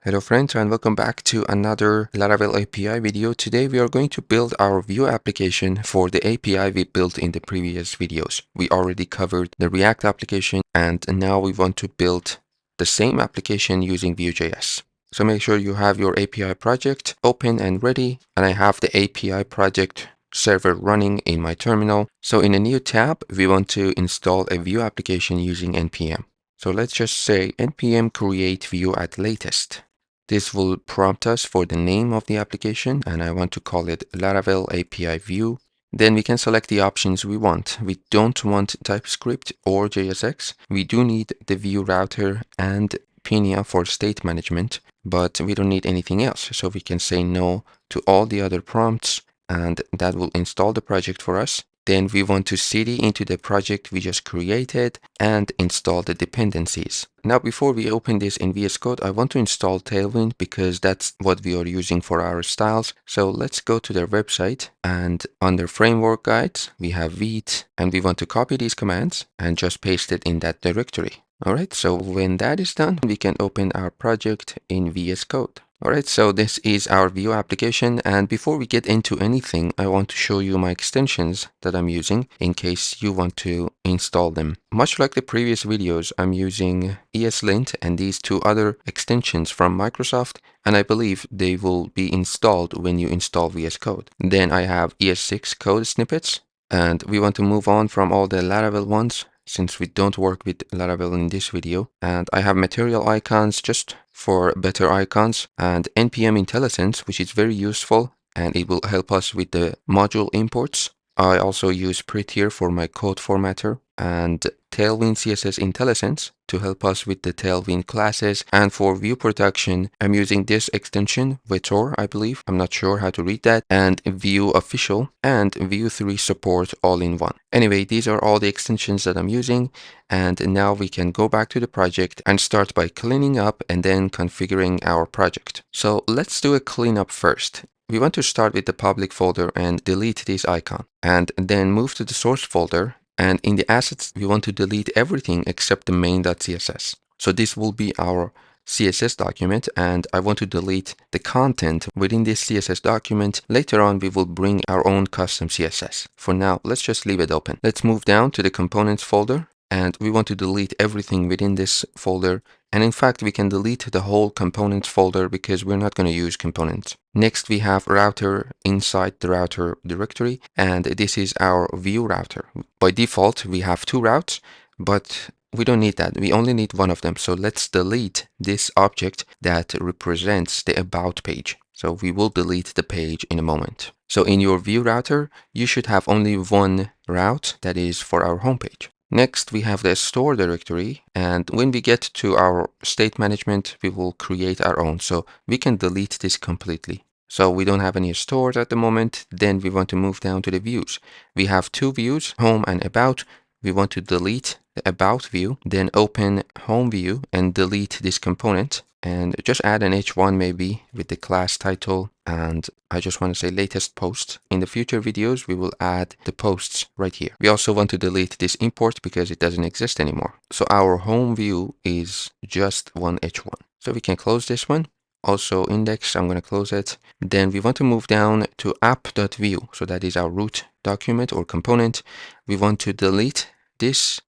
Hello friends, and welcome back to another Laravel API video. Today we are going to build our Vue application for the API we built in the previous videos. We already covered the React application, and now we want to build the same application using Vue.js. So make sure you have your API project open and ready, and I have the API project server running in my terminal. So in a new tab, we want to install a Vue application using npm. So let's just say npm create Vue at latest. This will prompt us for the name of the application, and I want to call it Laravel API Vue. Then we can select the options we want. We don't want TypeScript or JSX. We do need the Vue router and Pinia for state management, but we don't need anything else. So we can say no to all the other prompts, and that will install the project for us. Then we want to cd into the project we just created and install the dependencies. Now, before we open this in VS Code, I want to install Tailwind because that's what we are using for our styles. So let's go to their website, and under framework guides, we have Vite, and we want to copy these commands and just paste it in that directory. All right, so when that is done, we can open our project in VS Code. Alright, so this is our Vue application, and before we get into anything, I want to show you my extensions that I'm using in case you want to install them. Much like the previous videos, I'm using ESLint and these two other extensions from Microsoft, and I believe they will be installed when you install VS Code. Then I have ES6 code snippets, and we want to move on from all the Laravel ones, since we don't work with Laravel in this video. And I have material icons just for better icons, and npm IntelliSense, which is very useful, and it will help us with the module imports. I also use Prettier for my code formatter, and Tailwind CSS IntelliSense to help us with the Tailwind classes. And for Vue production, I'm using this extension, Vetor, I believe. I'm not sure how to read that, and Vue Official and Vue 3 support all in one. Anyway, these are all the extensions that I'm using. And now we can go back to the project and start by cleaning up and then configuring our project. So let's do a cleanup first. We want to start with the public folder and delete this icon, and then move to the source folder. And in the assets, we want to delete everything except the main.css. So this will be our CSS document, and I want to delete the content within this CSS document. Later on, we will bring our own custom CSS. For now, let's just leave it open. Let's move down to the components folder, and we want to delete everything within this folder. And in fact, we can delete the whole components folder because we're not going to use components. Next, we have router inside the router directory, and this is our Vue router. By default, we have two routes, but we don't need that. We only need one of them. So let's delete this object that represents the about page. So we will delete the page in a moment. So in your Vue router, you should have only one route that is for our homepage. Next, we have the store directory, and when we get to our state management, we will create our own. So we can delete this completely. So we don't have any stores at the moment. Then we want to move down to the views. We have two views, home and about. We want to delete the about view, then open home view and delete this component, and just add an h1 maybe with the class title. And I just want to say latest post. In the future videos, we will add the posts right here. We also want to delete this import because it doesn't exist anymore. So our home view is just one h1. So we can close this one. Also index, I'm going to close it. Then we want to move down to app.vue. So that is our root document or component. We want to delete this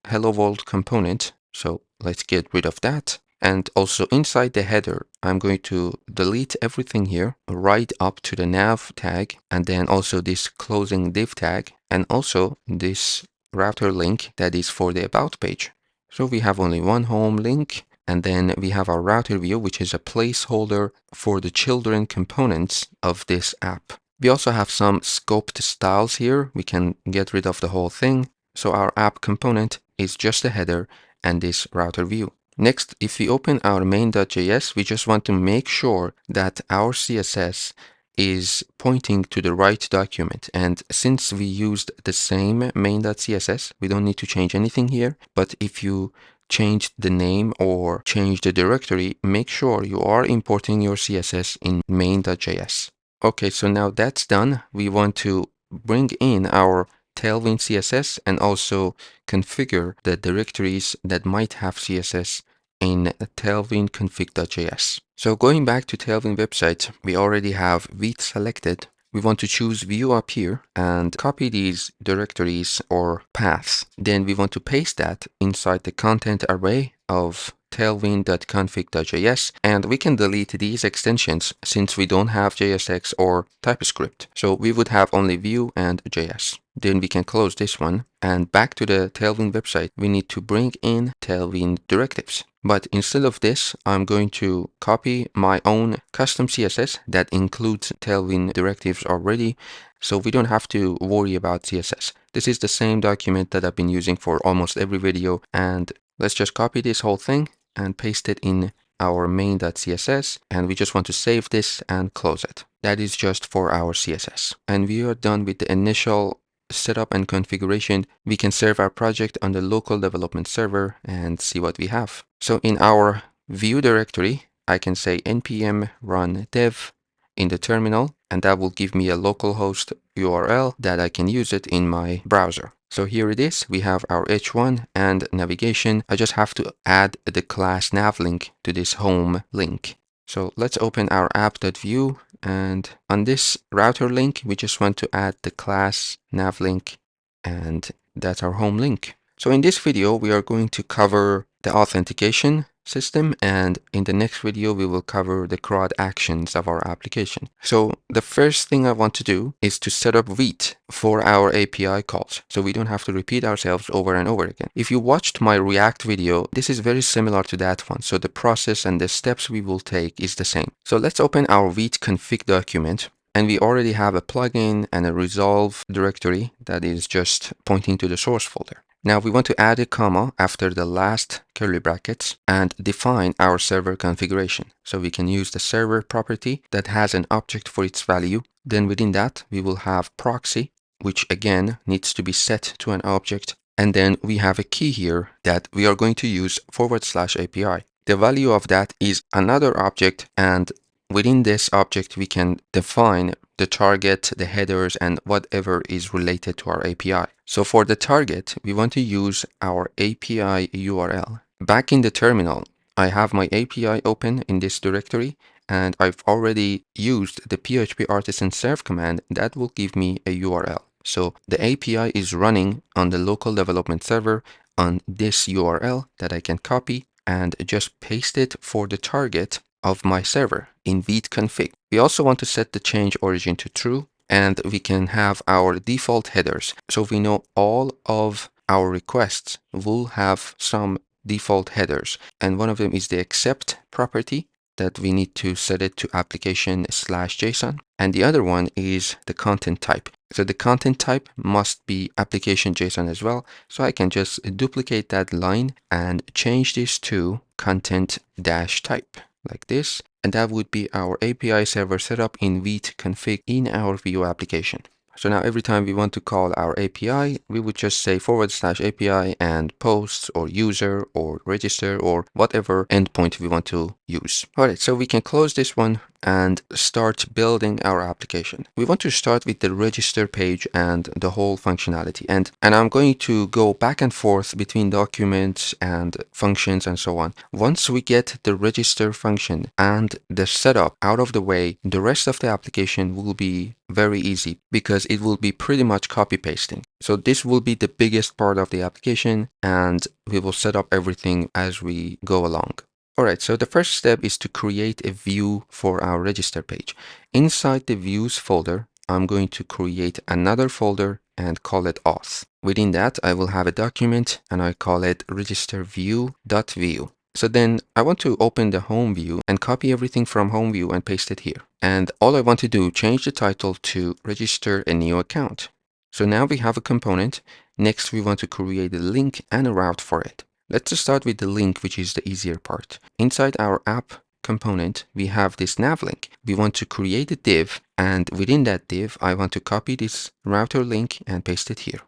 hello world component. So let's get rid of that. And also inside the header, I'm going to delete everything here right up to the nav tag, and then also this closing div tag, and also this router link that is for the about page. So we have only one home link, and then we have our router view, which is a placeholder for the children components of this app. We also have some scoped styles here. We can get rid of the whole thing. So our app component is just a header and this router view. Next, if we open our main.js, we just want to make sure that our CSS is pointing to the right document. And since we used the same main.css, we don't need to change anything here. But if you change the name or change the directory, make sure you are importing your CSS in main.js. Okay, so now that's done. We want to bring in our Tailwind CSS and also configure the directories that might have CSS in Tailwind config.js. So going back to Tailwind website, we already have Vite selected. We want to choose Vue up here and copy these directories or paths. Then we want to paste that inside the content array of tailwind.config.js, and we can delete these extensions since we don't have JSX or TypeScript. So we would have only Vue and JS. Then we can close this one, and back to the Tailwind website, we need to bring in Tailwind directives. But instead of this, I'm going to copy my own custom CSS that includes Tailwind directives already, so we don't have to worry about CSS. This is the same document that I've been using for almost every video, and let's just copy this whole thing and paste it in our main.css, and we just want to save this and close it. That is just for our CSS. And we are done with the initial setup and configuration. We can serve our project on the local development server and see what we have. So in our Vue directory, I can say npm run dev in the terminal, and that will give me a localhost URL that I can use it in my browser. So here it is. We have our h1 and navigation. I just have to add the class navlink to this home link. So let's open our app.vue, and on this router link, we just want to add the class navlink, and that's our home link. So in this video, we are going to cover the authentication system, and in the next video we will cover the CRUD actions of our application. So the first thing I want to do is to set up Vite for our API calls, so we don't have to repeat ourselves over and over again. If you watched my React video, this is very similar to that one, so the process and the steps we will take is the same. So let's open our Vite config document, and we already have a plugin and a resolve directory that is just pointing to the source folder. Now we want to add a comma after the last curly brackets and define our server configuration. So we can use the server property that has an object for its value. Then within that, we will have proxy, which again needs to be set to an object. And then we have a key here that we are going to use /API. The value of that is another object, and within this object, we can define the target, the headers, and whatever is related to our API. So for the target, we want to use our API URL. Back in the terminal, I have my API open in this directory, and I've already used the PHP artisan serve command that will give me a URL. So the API is running on the local development server on this URL that I can copy and just paste it for the target of my server in Vite config. We also want to set the change origin to true, and we can have our default headers. So we know all of our requests will have some default headers, and one of them is the accept property that we need to set it to application/JSON, and the other one is the content type. So the content type must be application JSON as well. So I can just duplicate that line and change this to content-type like this. And that would be our API server setup in Vite config in our Vue application. So now every time we want to call our API, we would just say /API and posts or user or register or whatever endpoint we want to use. All right, so we can close this one and start building our application. We want to start with the register page and the whole functionality. And I'm going to go back and forth between documents and functions and so on. Once we get the register function and the setup out of the way, the rest of the application will be very easy because it will be pretty much copy pasting. So this will be the biggest part of the application, and we will set up everything as we go along. All right, so the first step is to create a view for our register page. Inside the views folder, I'm going to create another folder and call it auth. Within that, I will have a document and I call it registerview.view. So then I want to open the home view and copy everything from home view and paste it here. And all I want to do, change the title to register a new account. So now we have a component. Next, we want to create a link and a route for it. Let's start with the link, which is the easier part. Inside our app component, we have this nav link. We want to create a div, and within that div, I want to copy this router link and paste it here.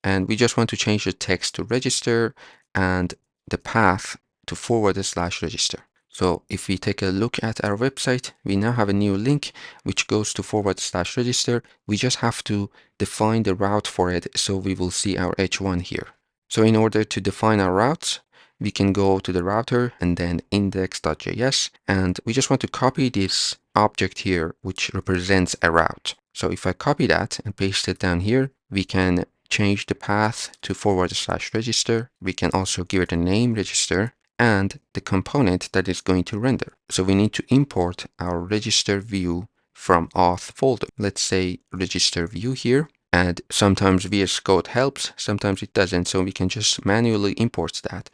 And we just want to change the text to register and the path to /register. So if we take a look at our website, we now have a new link which goes to /register. We just have to define the route for it, so we will see our h1 here. So in order to define our routes, we can go to the router and then index.js, and we just want to copy this object here, which represents a route. So if I copy that and paste it down here, we can change the path to /register. We can also give it a name register and the component that is going to render. So we need to import our register view from auth folder. Let's say register view here. And sometimes VS Code helps, sometimes it doesn't. So we can just manually import that.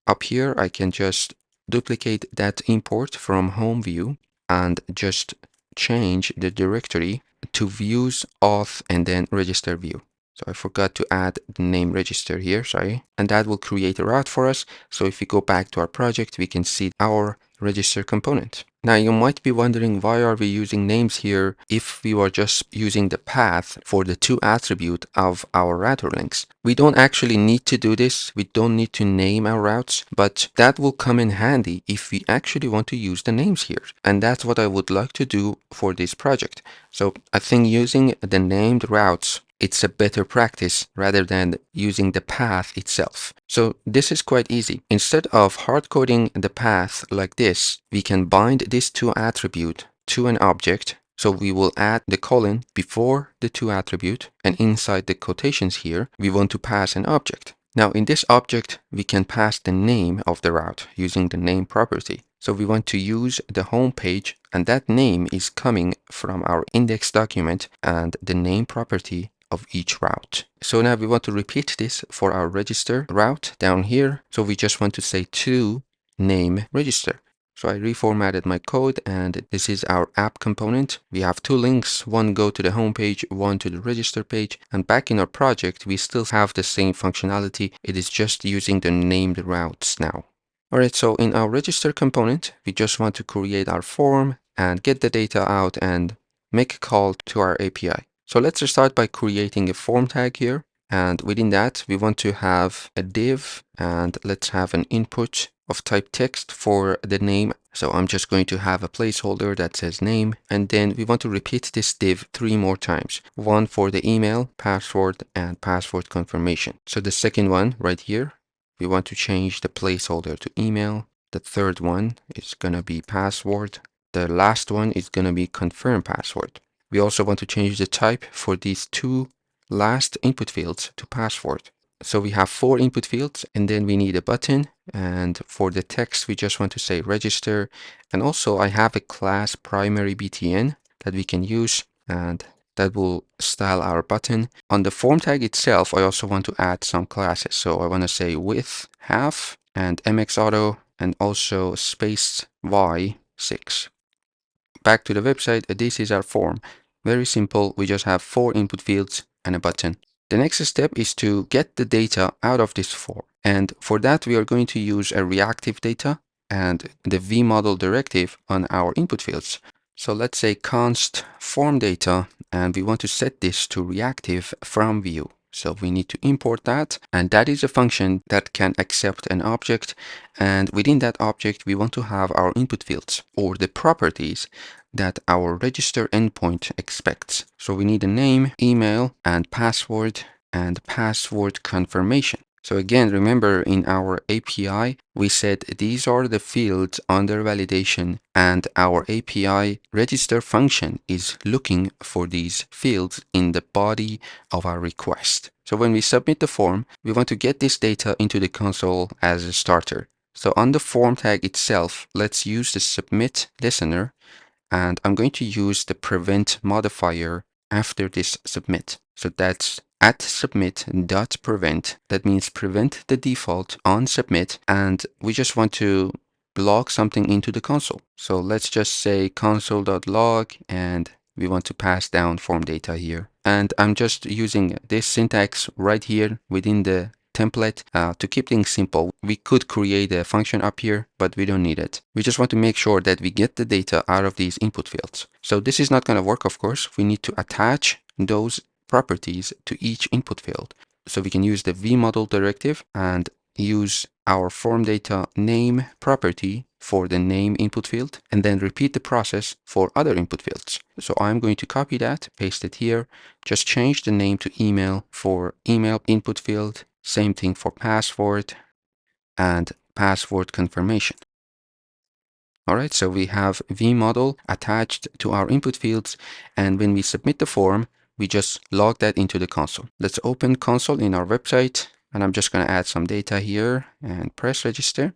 Up here, I can just duplicate that import from home view and just change the directory to views, auth, and then register view. So I forgot to add the name register here, sorry. And that will create a route for us. So if we go back to our project, we can see our register component. Now you might be wondering, why are we using names here if we were just using the path for the two attribute of our router links? We don't actually need to do this. We don't need to name our routes, but that will come in handy if we actually want to use the names here. And that's what I would like to do for this project. So I think using the named routes, it's a better practice rather than using the path itself. So this is quite easy. Instead of hard coding the path like this, we can bind this two attribute to an object. So we will add the colon before the two attribute, and inside the quotations here, we want to pass an object. Now in this object, we can pass the name of the route using the name property. So we want to use the home page, and that name is coming from our index document and the name property of each route. So now we want to repeat this for our register route down here. So we just want to say to name register. So I reformatted my code, and this is our app component. We have two links, one go to the home page, one to the register page. And back in our project, we still have the same functionality. It is just using the named routes now. All right, so in our register component, we just want to create our form and get the data out and make a call to our API. So let's start by creating a form tag here. And within that, we want to have a div, and let's have an input of type text for the name. So I'm just going to have a placeholder that says name. And then we want to repeat this div 3 more times. One for the email, password, and password confirmation. So the second one right here, we want to change the placeholder to email. The third one is going to be password. The last one is going to be confirm password. We also want to change the type for these two last input fields to password. So we have 4 input fields, and then we need a button. And for the text, we just want to say register. And also I have a class primary btn that we can use, and that will style our button. On the form tag itself, I also want to add some classes. So I want to say width half and mxauto and also space y6. Back to the website, this is our form. Very simple. We just have 4 input fields and a button. The next step is to get the data out of this form. And for that, we are going to use a reactive data and the vModel directive on our input fields. So let's say const form data, and we want to set this to reactive from Vue. So we need to import that, and that is a function that can accept an object. And within that object, we want to have our input fields or the properties that our register endpoint expects. So we need a name, email, and password confirmation. So again, remember in our API, we said these are the fields under validation, and our API register function is looking for these fields in the body of our request. So when we submit the form, we want to get this data into the console as a starter. So on the form tag itself, let's use the submit listener, and I'm going to use the prevent modifier after this submit. So that's at submit.prevent. That means prevent the default on submit, and we just want to log something into the console. So let's just say console.log, and we want to pass down form data here. And I'm just using this syntax right here within the template to keep things simple. We could create a function up here, but we don't need it. We just want to make sure that we get the data out of these input fields. So this is not going to work, of course. We need to attach those properties to each input field. So we can use the vModel directive and use our form data name property for the name input field, and then repeat the process for other input fields. So I'm going to copy that, paste it here, just change the name to email for email input field, same thing for password, and password confirmation. All right, so we have vModel attached to our input fields, and when we submit the form, we just log that into the console. Let's open console in our website, and I'm just going to add some data here and press register.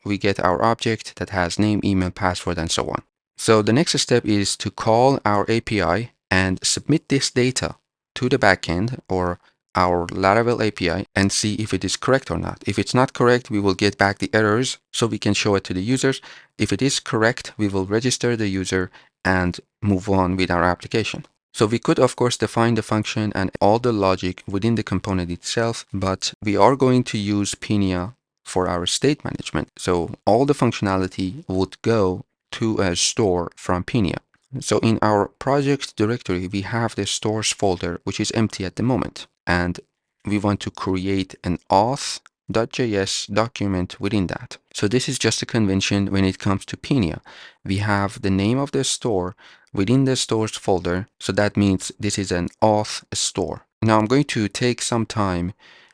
We get our object that has name, email, password, and so on. So the next step is to call our API and submit this data to the backend or our Laravel API and see if it is correct or not. If it's not correct, we will get back the errors so we can show it to the users. If it is correct, we will register the user and move on with our application. So we could, of course, define the function and all the logic within the component itself, but we are going to use Pinia for our state management. So all the functionality would go to a store from Pinia. So in our project directory, we have the stores folder, which is empty at the moment. And we want to create an auth.js document within that. So this is just a convention when it comes to Pinia. We have the name of the store within the stores folder. So that means this is an auth store. Now I'm going to take some time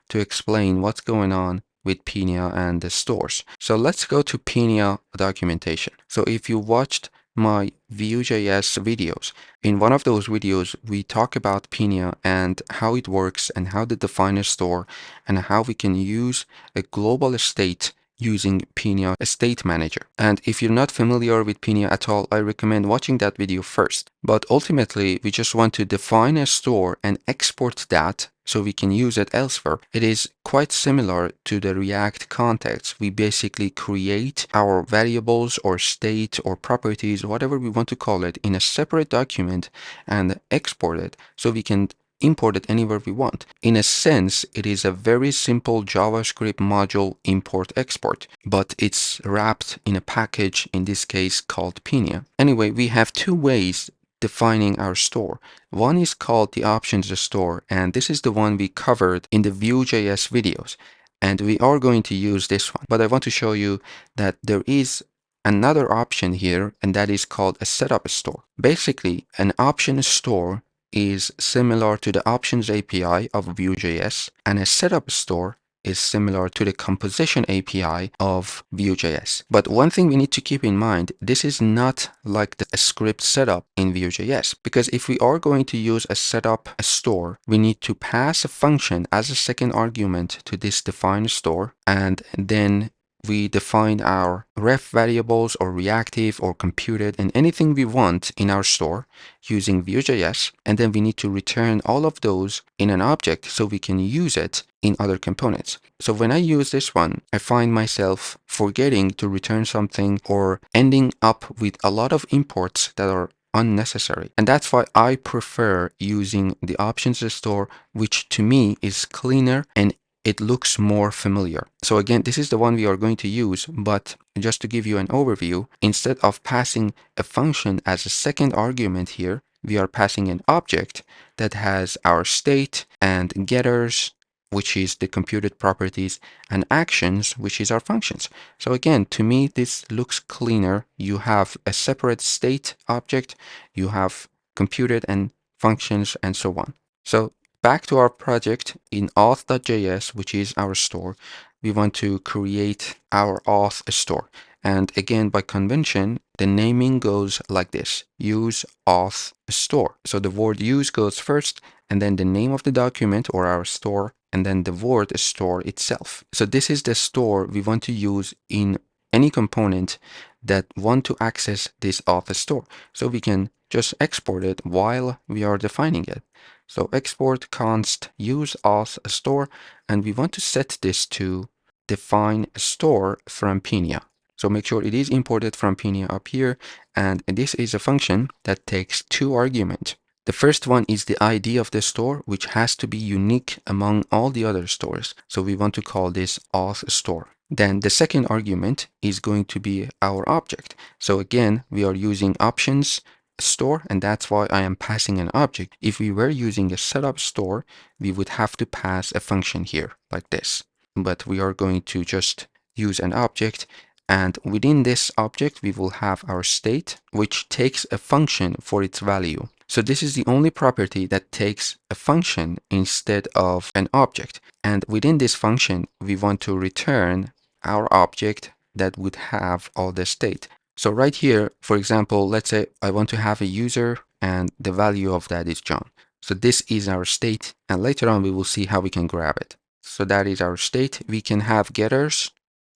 to explain what's going on with Pinia and the stores. So let's go to Pinia documentation. So if you watched my Vue.js videos, in one of those videos, we talk about Pinia and how it works and how to define a store and how we can use a global state using Pinia State Manager. And if you're not familiar with Pinia at all, I recommend watching that video first. But ultimately, we just want to define a store and export that so we can use it elsewhere. It is quite similar to the React context. We basically create our variables or state or properties, whatever we want to call it, in a separate document and export it so we can import it anywhere we want. In a sense, it is a very simple JavaScript module import export, but it's wrapped in a package, in this case called Pinia. Anyway, we have two ways defining our store. One is called the options store, and this is the one we covered in the Vue.js videos. And we are going to use this one, but I want to show you that there is another option here, and that is called a setup store. Basically, an option store is similar to the options API of Vue.js, and a setup store is similar to the composition API of Vue.js. But one thing we need to keep in mind, this is not like the script setup in Vue.js, because if we are going to use a setup store, we need to pass a function as a second argument to this defined store, and then we define our ref variables or reactive or computed and anything we want in our store using Vue.js, and then we need to return all of those in an object so we can use it in other components. So when I use this one, I find myself forgetting to return something or ending up with a lot of imports that are unnecessary. And that's why I prefer using the options store, which to me is cleaner and it looks more familiar. So again, this is the one we are going to use, but just to give you an overview, instead of passing a function as a second argument here, we are passing an object that has our state and getters, which is the computed properties, and actions, which is our functions. So again, to me, this looks cleaner. You have a separate state object, you have computed and functions, and so on. So back to our project in auth.js, which is our store, we want to create our auth store. And again, by convention, the naming goes like this: use auth store. So the word use goes first, and then the name of the document or our store, and then the word store itself. So this is the store we want to use in any component that want to access this auth store. So we can just export it while we are defining it. So export const use auth store, and we want to set this to define store from Pinia. So make sure it is imported from Pinia up here, and this is a function that takes two arguments. The first one is the ID of the store, which has to be unique among all the other stores. So we want to call this auth store. Then the second argument is going to be our object. So again, we are using options store, and that's why I am passing an object. If we were using a setup store, we would have to pass a function here like this. But we are going to just use an object, and within this object, we will have our state, which takes a function for its value. So this is the only property that takes a function instead of an object. And within this function, we want to return our object that would have all the state. So right here, for example, let's say I want to have a user and the value of that is John. So this is our state, and later on we will see how we can grab it. So that is our state. We can have getters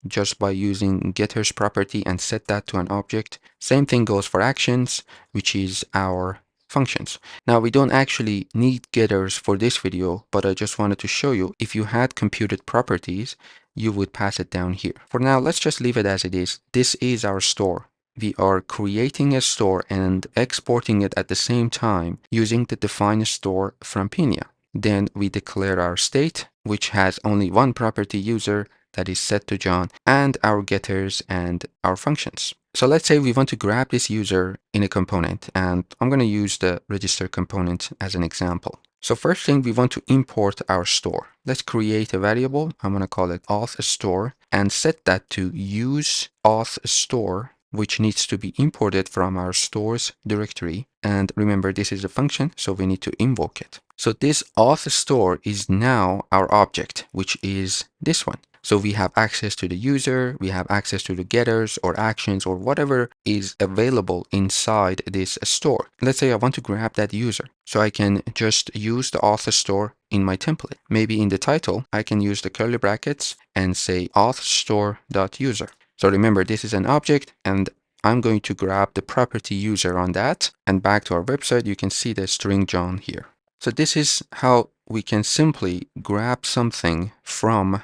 just by using getters property and set that to an object. Same thing goes for actions, which is our functions. Now we don't actually need getters for this video, but I just wanted to show you if you had computed properties, you would pass it down here. For now, let's just leave it as it is. This is our store. We are creating a store and exporting it at the same time using the define store from Pinia. Then we declare our state, which has only one property user that is set to John, and our getters and our functions. So let's say we want to grab this user in a component, and I'm going to use the register component as an example. So first thing, we want to import our store. Let's create a variable. I'm going to call it auth store and set that to use auth store, which needs to be imported from our stores directory. And remember, this is a function, so we need to invoke it. So this auth store is now our object, which is this one. So we have access to the user, we have access to the getters or actions or whatever is available inside this store. Let's say I want to grab that user. So I can just use the auth store in my template. Maybe in the title, I can use the curly brackets and say auth store.user. So remember, this is an object and I'm going to grab the property user on that. And back to our website, you can see the string John here. So this is how we can simply grab something from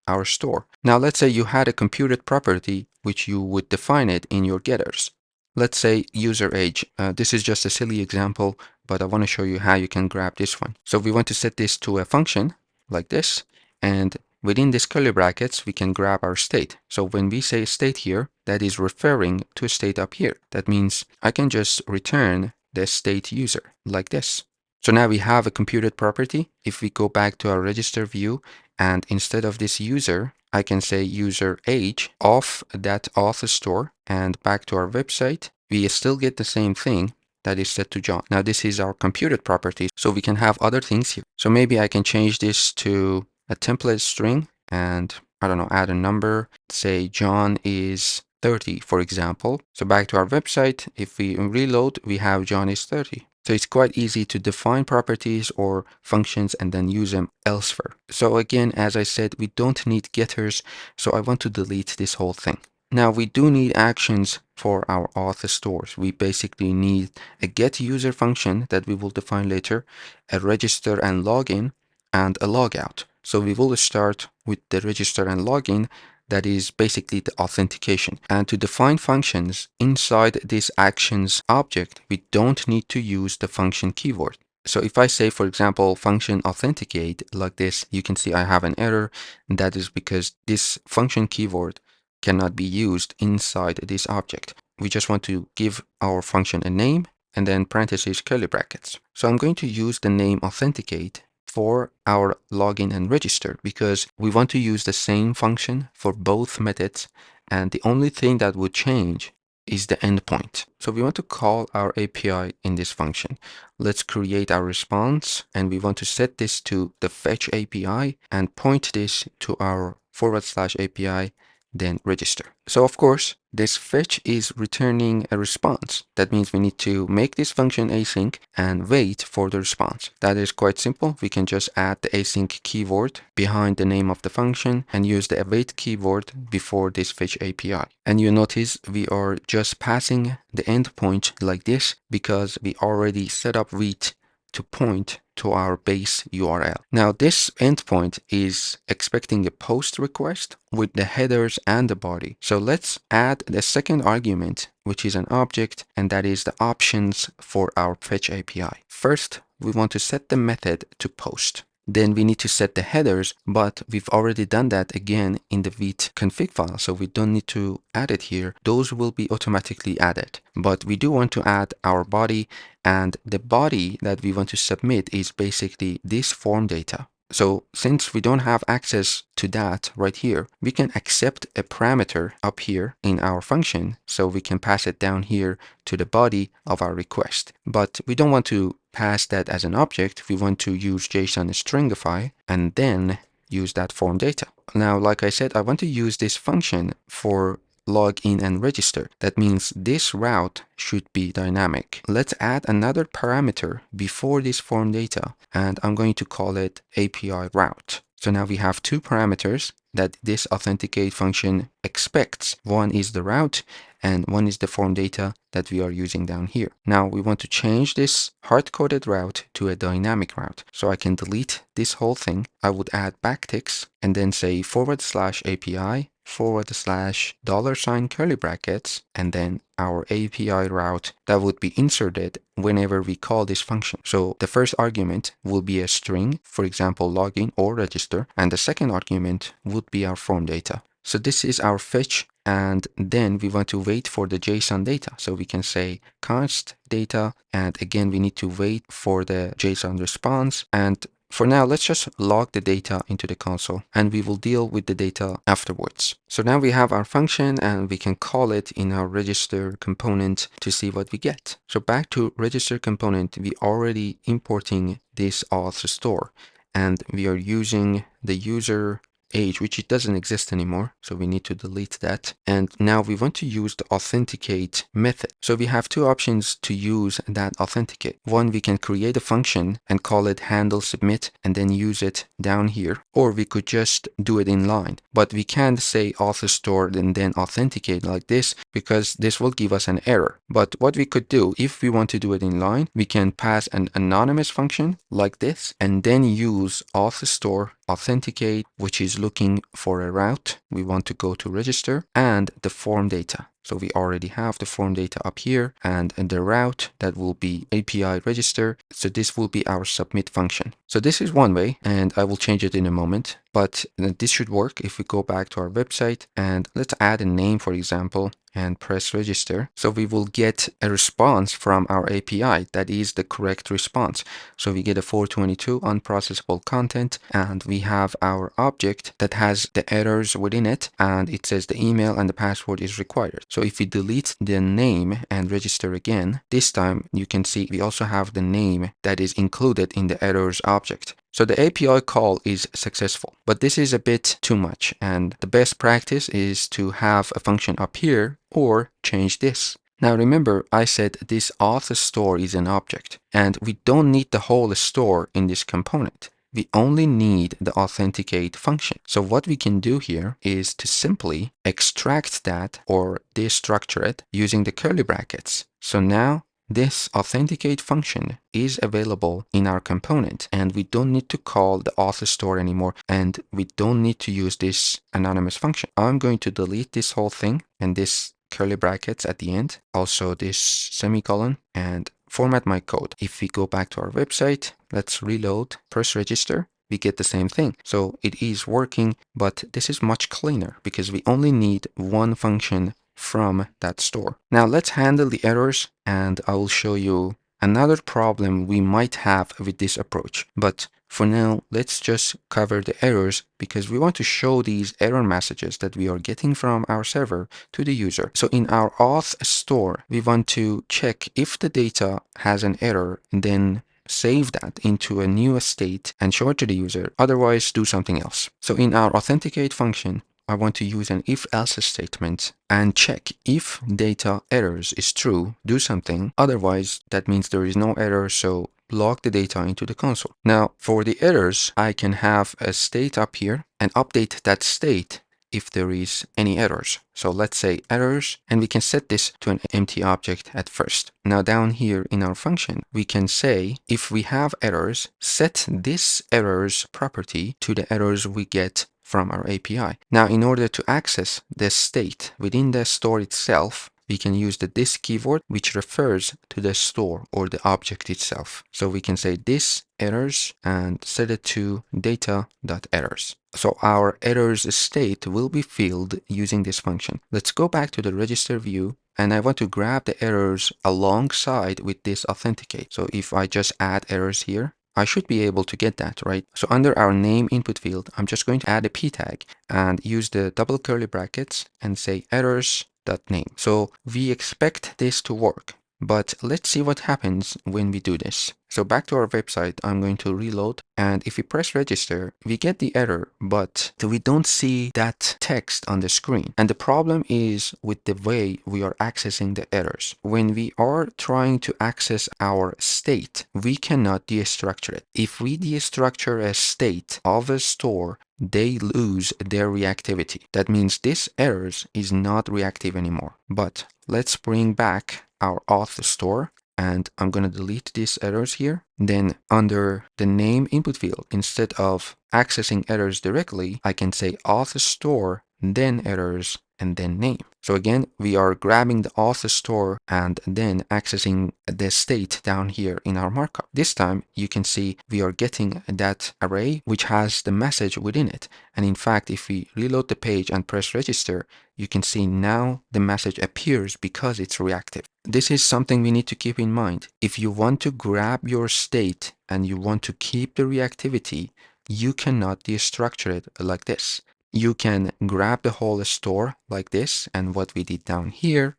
our store. Now let's say you had a computed property which you would define it in your getters. Let's say user age. This is just a silly example, but I want to show you how you can grab this one. So we want to set this to a function like this, and within this curly brackets, we can grab our state. So when we say state here, that is referring to a state up here. That means I can just return the state user like this. So now we have a computed property. If we go back to our register view, and instead of this user, I can say user age of that auth store, and back to our website, we still get the same thing that is set to John. Now this is our computed property, so we can have other things here. So maybe I can change this to a template string and I don't know, add a number, say John is 30, for example. So back to our website, if we reload, we have John is 30. So it's quite easy to define properties or functions and then use them elsewhere. So again, as I said, we don't need getters, so I want to delete this whole thing. Now we do need actions for our auth stores. We basically need a get user function that we will define later, a register and login, and a logout. So we will start with the register and login. That is basically the authentication. And to define functions inside this actions object, we don't need to use the function keyword. So if I say, for example, function authenticate like this, you can see I have an error. And that is because this function keyword cannot be used inside this object. We just want to give our function a name and then parentheses curly brackets. So I'm going to use the name authenticate for our login and register because we want to use the same function for both methods, and the only thing that would change is the endpoint. So we want to call our API in this function. Let's create our response, and we want to set this to the fetch API and point this to our /API, then register. So of course, this fetch is returning a response. That means we need to make this function async and wait for the response. That is quite simple. We can just add the async keyword behind the name of the function and use the await keyword before this fetch API. And you notice we are just passing the endpoint like this because we already set up wait to point to our base URL. Now this endpoint is expecting a post request with the headers and the body. So let's add the second argument, which is an object, and that is the options for our fetch API. First, we want to set the method to post. Then we need to set the headers, but we've already done that again in the Vite config file, so we don't need to add it here. Those will be automatically added. But we do want to add our body, and the body that we want to submit is basically this form data. So since we don't have access to that right here, we can accept a parameter up here in our function. So we can pass it down here to the body of our request. But we don't want to pass that as an object. We want to use JSON stringify and then use that form data. Now, like I said, I want to use this function for log in and register. That means this route should be dynamic. Let's add another parameter before this form data, and I'm going to call it API route. So now we have two parameters that this authenticate function expects. One is the route and one is the form data that we are using down here. Now we want to change this hard-coded route to a dynamic route. So I can delete this whole thing. I would add backticks and then say /API / curly brackets, and then our API route that would be inserted whenever we call this function. So the first argument will be a string, for example, login or register, and the second argument would be our form data. So this is our fetch, and then we want to wait for the JSON data. So we can say const data, and again, we need to wait for the JSON response. And for now, let's just log the data into the console, and we will deal with the data afterwards. So now we have our function, and we can call it in our register component to see what we get. So back to register component, we already importing this auth store, and we are using the user age, which it doesn't exist anymore, so we need to delete that. And now we want to use the authenticate method. So we have two options to use that authenticate. One, we can create a function and call it handle submit and then use it down here, or we could just do it in line. But we can't say auth store and then authenticate like this, because this will give us an error. But what we could do, if we want to do it in line, we can pass an anonymous function like this and then use auth store authenticate, which is looking for a route. We want to go to register and the form data. So we already have the form data up here, and the route that will be API register. So this will be our submit function. So this is one way, and I will change it in a moment, but this should work if we go back to our website and let's add a name, for example, and press register. So we will get a response from our API that is the correct response. So we get a 422 unprocessable content, and we have our object that has the errors within it, and it says the email and the password is required. So if we delete the name and register again, this time you can see we also have the name that is included in the errors object. So the API call is successful, but this is a bit too much, and the best practice is to have a function up here or change this. Now remember, I said this auth store is an object, and we don't need the whole store in this component. We only need the authenticate function. So what we can do here is to simply extract that or destructure it using the curly brackets. So now this authenticate function is available in our component, and we don't need to call the auth store anymore, and we don't need to use this anonymous function. I'm going to delete this whole thing and this curly brackets at the end, also this semicolon, and format my code. If we go back to our website, let's reload, press register, we get the same thing. So it is working, but this is much cleaner because we only need one function from that store. Now let's handle the errors, and I will show you another problem we might have with this approach. But for now, let's just cover the errors because we want to show these error messages that we are getting from our server to the user. So in our auth store, we want to check if the data has an error, then save that into a new state and show it to the user. Otherwise, do something else. So in our authenticate function, I want to use an if-else statement and check if data errors is true, do something. Otherwise, that means there is no error, so log the data into the console. Now, for the errors, I can have a state up here and update that state if there is any errors. So let's say errors, and we can set this to an empty object at first. Now down here in our function, we can say if we have errors, set this errors property to the errors we get from our API. Now, in order to access the state within the store itself, we can use the this keyword, which refers to the store or the object itself. So we can say this errors and set it to data.errors. So our errors state will be filled using this function. Let's go back to the register view, and I want to grab the errors alongside with this authenticate. So if I just add errors here, I should be able to get that, right? So under our name input field, I'm just going to add a p tag and use the double curly brackets and say errors.name. So we expect this to work. But let's see what happens when we do this. So back to our website, I'm going to reload, and if we press register, we get the error, but we don't see that text on the screen. And the problem is with the way we are accessing the errors. When we are trying to access our state, we cannot destructure it. If we destructure a state of a store, they lose their reactivity. That means this errors is not reactive anymore. But let's bring back our auth store, and I'm going to delete these errors here. Then under the name input field, instead of accessing errors directly, I can say auth store, then errors, and then name. So again, we are grabbing the auth store and then accessing the state down here in our markup. This time you can see we are getting that array which has the message within it. And in fact, if we reload the page and press register, you can see now the message appears because it's reactive. This is something we need to keep in mind. If you want to grab your state and you want to keep the reactivity, you cannot destructure it like this. You can grab the whole store like this, and what we did down here,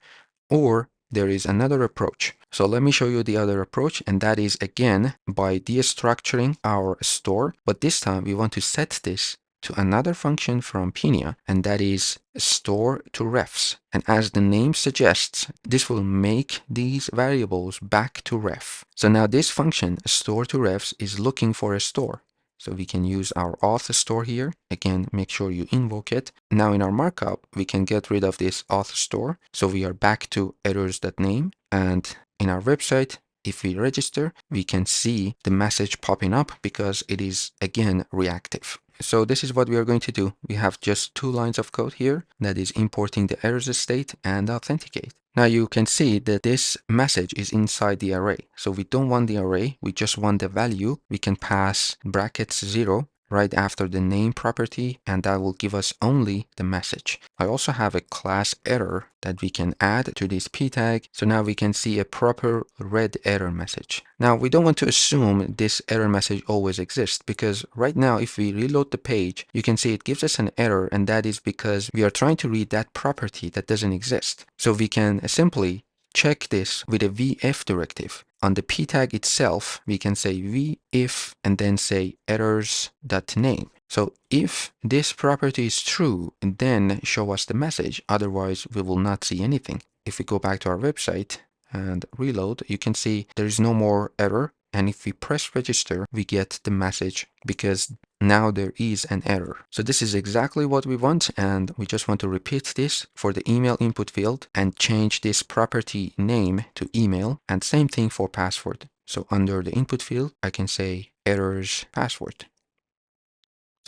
or there is another approach. So let me show you the other approach, and that is again by destructuring our store, but this time we want to set this to another function from Pinia, and that is store to refs. And as the name suggests, this will make these variables back to ref. So now this function, store to refs, is looking for a store. So we can use our auth store here. Again, make sure you invoke it. Now in our markup, we can get rid of this auth store. So we are back to errors.name. And in our website, if we register, we can see the message popping up because it is again reactive. So this is what we are going to do. We have just 2 lines of code here, that is importing the errors state and authenticate. Now you can see that this message is inside the array. So we don't want the array, we just want the value. We can pass brackets 0 right after the name property, and that will give us only the message. I also have a class error that we can add to this p tag. So now we can see a proper red error message. Now we don't want to assume this error message always exists, because right now if we reload the page, you can see it gives us an error, and that is because we are trying to read that property that doesn't exist. So we can simply check this with a vf directive. On the p tag itself, we can say vif and then say errors.name. So if this property is true, then show us the message. Otherwise, we will not see anything. If we go back to our website and reload, you can see there is no more error. And if we press register, we get the message because now there is an error. So this is exactly what we want, and we just want to repeat this for the email input field and change this property name to email, and same thing for password. So under the input field, I can say errors password.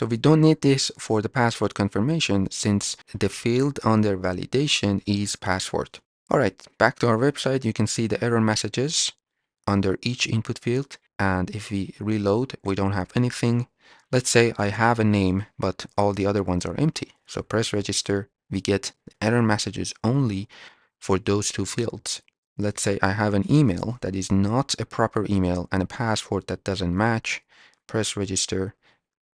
So we don't need this for the password confirmation since the field under validation is password. All right, back to our website, you can see the error messages under each input field. And if we reload, we don't have anything. Let's say I have a name, but all the other ones are empty. So press register, we get error messages only for those 2 fields. Let's say I have an email that is not a proper email and a password that doesn't match. Press register.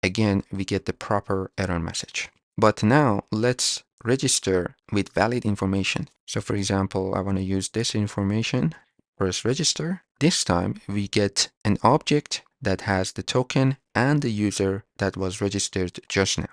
Again, we get the proper error message. But now let's register with valid information. So for example, I want to use this information. Press register. This time we get an object that has the token and the user that was registered just now.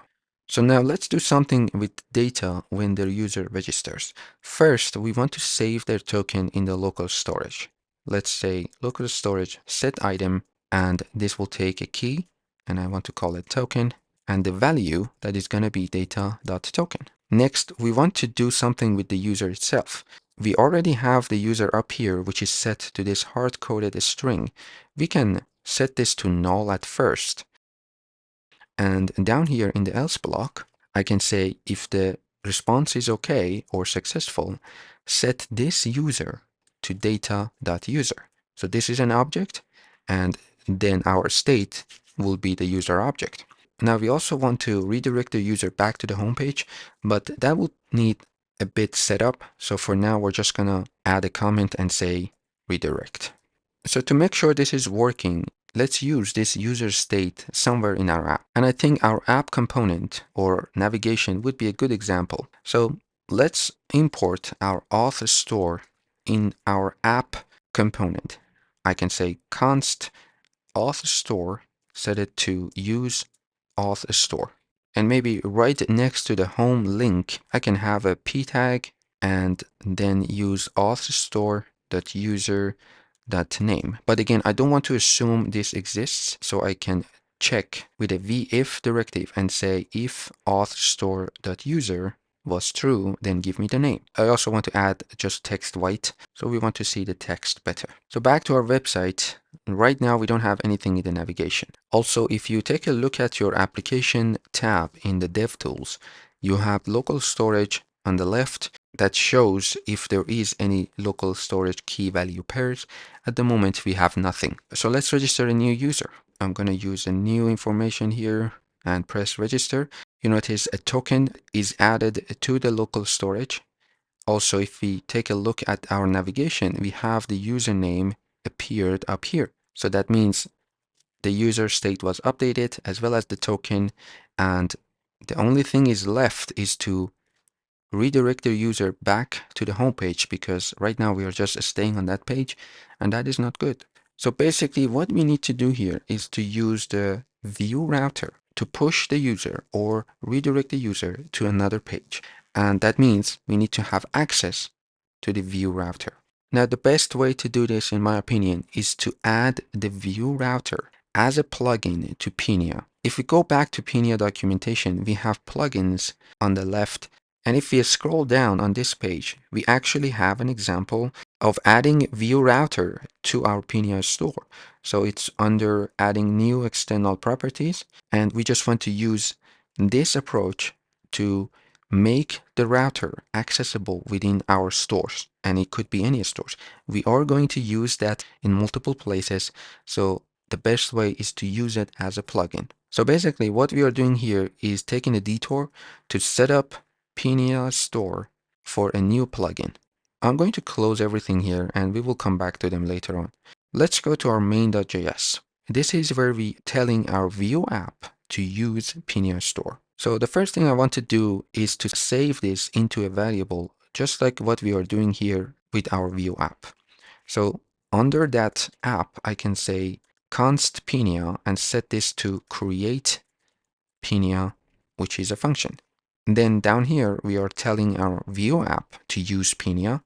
So now let's do something with data when the user registers. First, we want to save their token in the local storage. Let's say local storage set item, and this will take a key, and I want to call it token, and the value that is going to be data.token. Next, we want to do something with the user itself. We already have the user up here, which is set to this hard-coded string. We can set this to null at first. And down here in the else block, I can say if the response is okay or successful, set this user to data.user. So this is an object, and then our state will be the user object. Now we also want to redirect the user back to the home page, but that would need a bit setup. So for now, we're just gonna add a comment and say redirect. So to make sure this is working, let's use this user state somewhere in our app. And I think our app component or navigation would be a good example. So let's import our auth store in our app component, I can say const auth store, set it to use auth store. And maybe right next to the home link, I can have a p tag and then use auth store.user.name. But again, I don't want to assume this exists, so I can check with a vif directive and say if auth store.user was true, then give me the name. I also want to add just text white, so we want to see the text better. So back to our website. Right now, we don't have anything in the navigation. Also, if you take a look at your application tab in the DevTools, you have local storage on the left that shows if there is any local storage key value pairs. At the moment, we have nothing. So let's register a new user. I'm going to use a new information here and press register. You notice a token is added to the local storage. Also, if we take a look at our navigation, we have the username appeared up here. So that means the user state was updated as well as the token. And the only thing is left is to redirect the user back to the home page, because right now we are just staying on that page and that is not good. So basically what we need to do here is to use the Vue router to push the user or redirect the user to another page. And that means we need to have access to the Vue router. Now, the best way to do this, in my opinion, is to add the Vue router as a plugin to Pinia. If we go back to Pinia documentation, we have plugins on the left. And if we scroll down on this page, we actually have an example of adding Vue router to our Pinia store. So it's under adding new external properties. And we just want to use this approach to make the router accessible within our stores, and it could be any stores. We are going to use that in multiple places, so the best way is to use it as a plugin. So basically what we are doing here is taking a detour to set up Pinia store for a new plugin. I'm going to close everything here and we will come back to them later on. Let's go to our main.js. This is where we telling our Vue app to use Pinia store. So the first thing I want to do is to save this into a variable, just like what we are doing here with our Vue app. So under that app, I can say const Pinia and set this to create Pinia, which is a function. And then down here, we are telling our Vue app to use Pinia.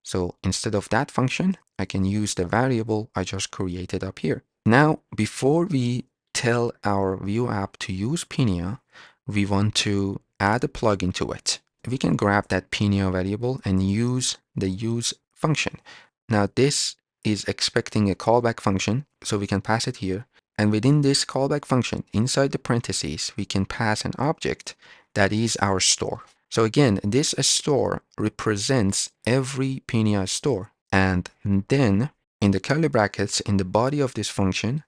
So instead of that function, I can use the variable I just created up here. Now, before we tell our Vue app to use Pinia, we want to add a plugin to it. We can grab that Pinia variable and use the use function. Now, this is expecting a callback function, so we can pass it here. And within this callback function, inside the parentheses, we can pass an object that is our store. So again, this store represents every Pinia store. And then in the curly brackets, in the body of this function,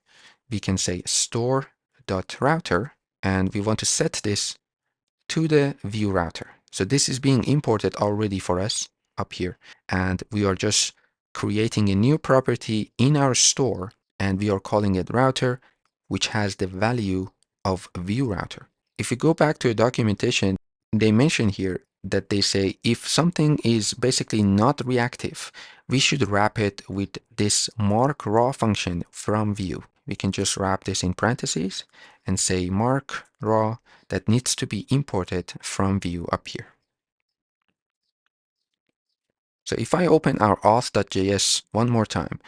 we can say store.router, and we want to set this to the Vue router. So this is being imported already for us up here. And we are just creating a new property in our store, and we are calling it router, which has the value of Vue router. If you go back to a documentation, they mention here that they say if something is basically not reactive, we should wrap it with this mark raw function from Vue. We can just wrap this in parentheses and say mark raw that needs to be imported from Vue up here. So if I open our auth.js one more time,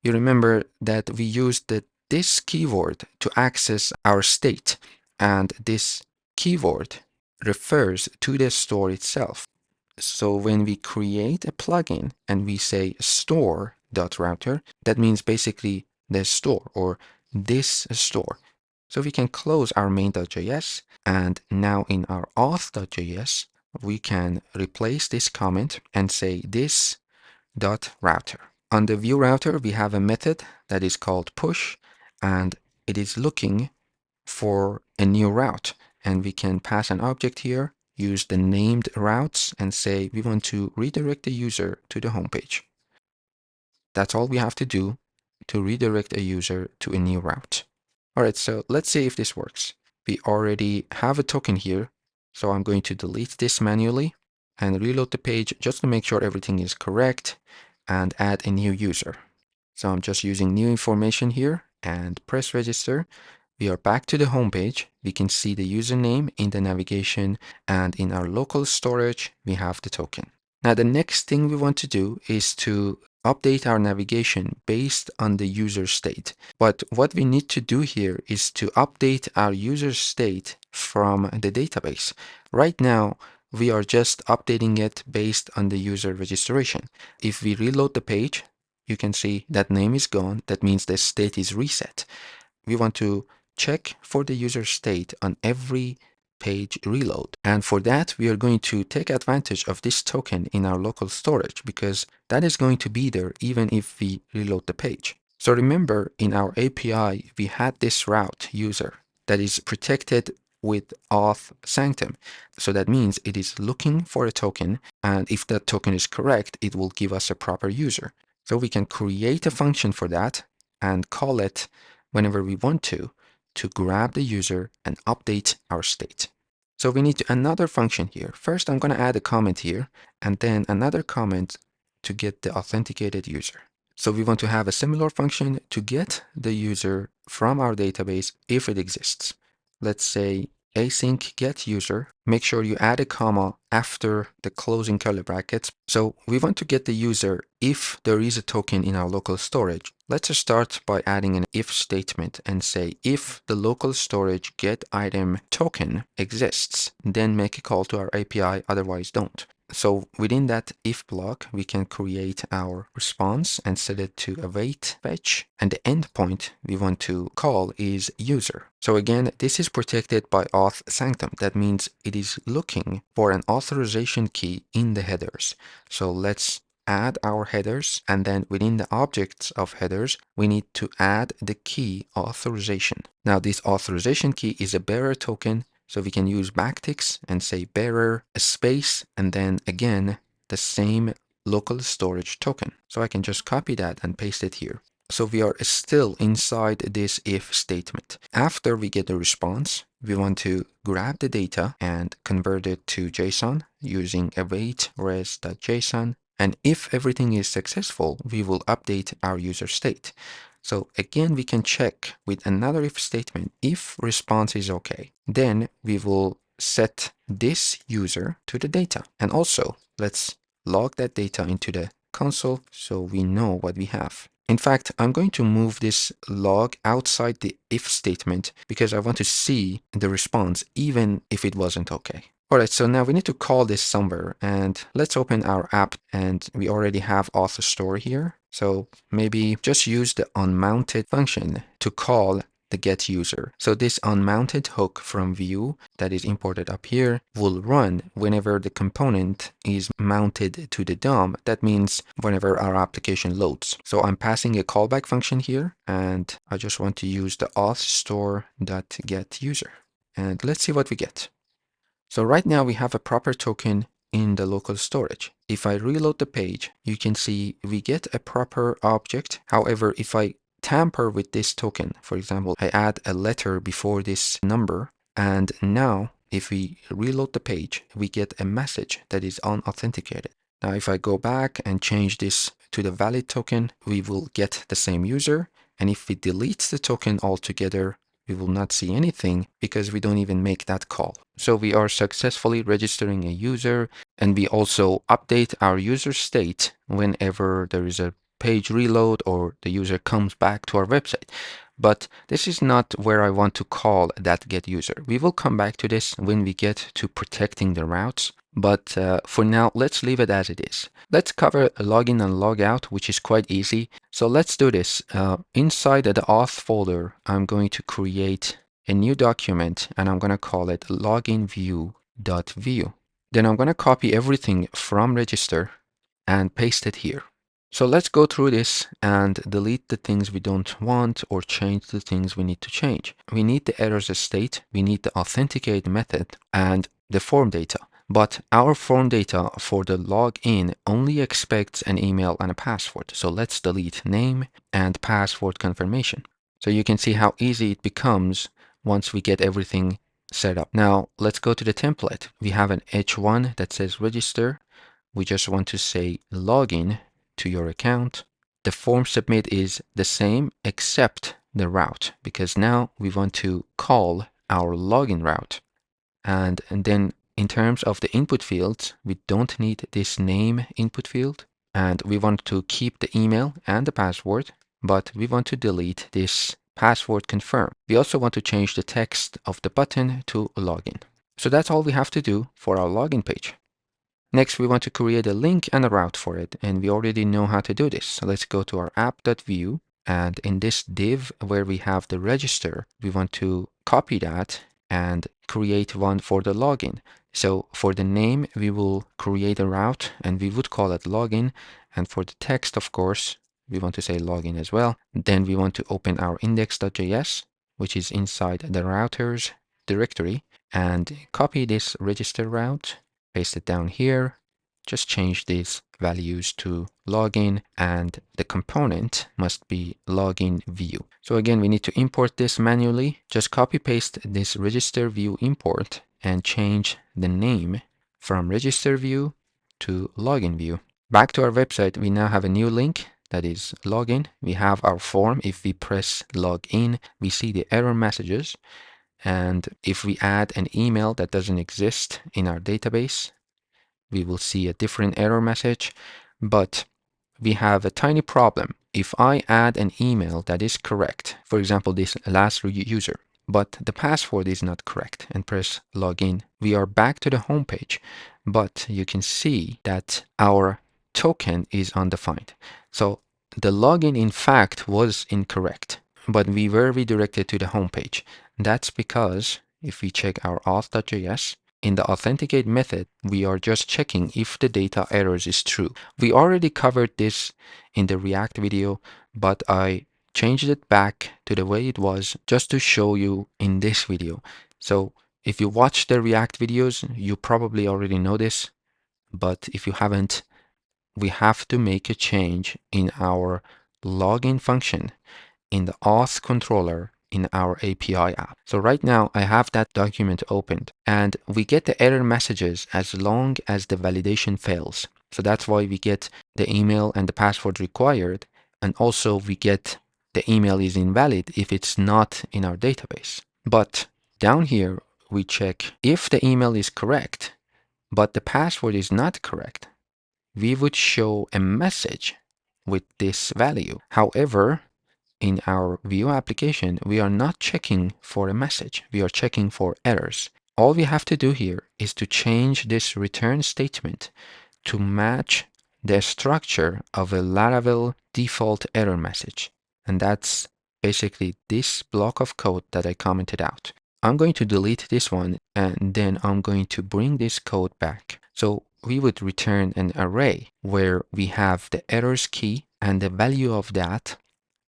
you remember that we used this keyword to access our state, and this keyword refers to the store itself. So when we create a plugin and we say store.router, that means basically the store or this store. So we can close our main.js, and now in our auth.js, we can replace this comment and say this.router. On the Vue router, we have a method that is called push, and it is looking for a new route. And we can pass an object here, use the named routes, and say we want to redirect the user to the home page. That's all we have to do to redirect a user to a new route. All right, so let's see if this works. We already have a token here, so I'm going to delete this manually and reload the page just to make sure everything is correct. and add a new user. So I'm just using new information here and press register. We are back to the home page. We can see the username in the navigation, and in our local storage, we have the token. Now, the next thing we want to do is to update our navigation based on the user state. But what we need to do here is to update our user state from the database. Right now, we are just updating it based on the user registration. If we reload the page, you can see that name is gone. That means the state is reset. We want to check for the user state on every page reload. And for that, we are going to take advantage of this token in our local storage, because that is going to be there even if we reload the page. So remember, in our API, we had this route user that is protected with auth sanctum. So that means it is looking for a token, and if that token is correct, it will give us a proper user. So we can create a function for that and call it whenever we want to grab the user and update our state. So we need another function here. First, I'm going to add a comment here, and then another comment to get the authenticated user. So we want to have a similar function to get the user from our database if it exists. Let's say async get user. Make sure you add a comma after the closing curly brackets. So we want to get the user if there is a token in our local storage. Let's start by adding an if statement and say if the local storage get item token exists, then make a call to our API, otherwise don't. So within that if block, we can create our response and set it to await fetch. And the endpoint we want to call is user. So again, this is protected by auth sanctum. That means it is looking for an authorization key in the headers. So let's add our headers, and then within the objects of headers, we need to add the key authorization. Now this authorization key is a bearer token, so we can use backticks and say bearer, a space, and then again, the same local storage token. So I can just copy that and paste it here. So we are still inside this if statement. After we get the response, we want to grab the data and convert it to JSON using await res.json. And if everything is successful, we will update our user state. So again, we can check with another if statement if response is okay. Then we will set this user to the data. And also, let's log that data into the console so we know what we have. In fact, I'm going to move this log outside the if statement because I want to see the response even if it wasn't okay. All right, so now we need to call this somewhere, and let's open our app, and we already have auth store here. So maybe just use the unmounted function to call the get user. So this unmounted hook from Vue that is imported up here will run whenever the component is mounted to the DOM. That means whenever our application loads. So I'm passing a callback function here, and I just want to use the auth store.get user. And let's see what we get. So right now we have a proper token in the local storage. If I reload the page, you can see we get a proper object. However, if I tamper with this token, for example, I add a letter before this number, and now if we reload the page, we get a message that is unauthenticated. Now, if I go back and change this to the valid token, we will get the same user. And if we delete the token altogether, we will not see anything because we don't even make that call. So we are successfully registering a user, and we also update our user state whenever there is a page reload or the user comes back to our website. But this is not where I want to call that get user. We will come back to this when we get to protecting the routes. But for now, let's leave it as it is. Let's cover login and logout, which is quite easy. So let's do this. Inside the auth folder, I'm going to create a new document, and I'm going to call it loginview.view. Then I'm going to copy everything from register and paste it here. So let's go through this and delete the things we don't want or change the things we need to change. We need the errors state, we need the authenticate method, and the form data. But our form data for the login only expects an email and a password. So let's delete name and password confirmation. So you can see how easy it becomes once we get everything set up. Now let's go to the template. We have an H1 that says register. We just want to say login to your account. The form submit is the same except the route, because now we want to call our login route. And then in terms of the input fields, we don't need this name input field, and we want to keep the email and the password, but we want to delete this password confirm. We also want to change the text of the button to login. So that's all we have to do for our login page. Next, we want to create a link and a route for it, and we already know how to do this. So let's go to our app.vue, and in this div where we have the register, we want to copy that and create one for the login. So for the name, we will create a route and we would call it login. And for the text, of course, we want to say login as well. Then we want to open our index.js, which is inside the routers directory, and copy this register route, paste it down here. Just change these values to login, and the component must be login view. So again, we need to import this manually. Just copy paste this register view import and change the name from register view to login view. Back to our website, we now have a new link that is login. We have our form. If we press login, we see the error messages. And if we add an email that doesn't exist in our database, we will see a different error message. But we have a tiny problem. If I add an email that is correct, for example, this last user, but the password is not correct, and press login, we are back to the home page, but you can see that our token is undefined. So the login, in fact, was incorrect, but we were redirected to the home page. That's because if we check our auth.js, in the authenticate method, we are just checking if the data errors is true. We already covered this in the React video, but I changed it back to the way it was just to show you in this video. So if you watch the React videos, you probably already know this, but if you haven't, we have to make a change in our login function in the auth controller in our API app. So right now I have that document opened, and we get the error messages as long as the validation fails. So that's why we get the email and the password required, and also we get the email is invalid if it's not in our database. But down here we check if the email is correct, but the password is not correct, we would show a message with this value. However, in our Vue application, we are not checking for a message. We are checking for errors. All we have to do here is to change this return statement to match the structure of a Laravel default error message. And that's basically this block of code that I commented out. I'm going to delete this one, and then I'm going to bring this code back. So we would return an array where we have the errors key, and the value of that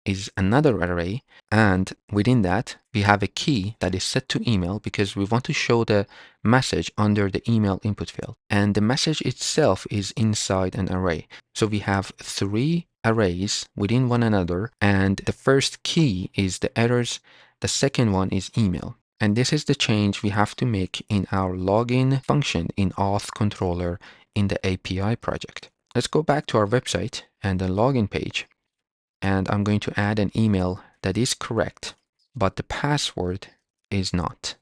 is another array, and within that we have a key that is set to email because we want to show the message under the email input field, and the message itself is inside an array. So we have three arrays within one another, and the first key is the errors, the second one is email. And this is the change we have to make in our login function in auth controller in the API project. Let's go back to our website and the login page, and I'm going to add an email that is correct, but the password is not,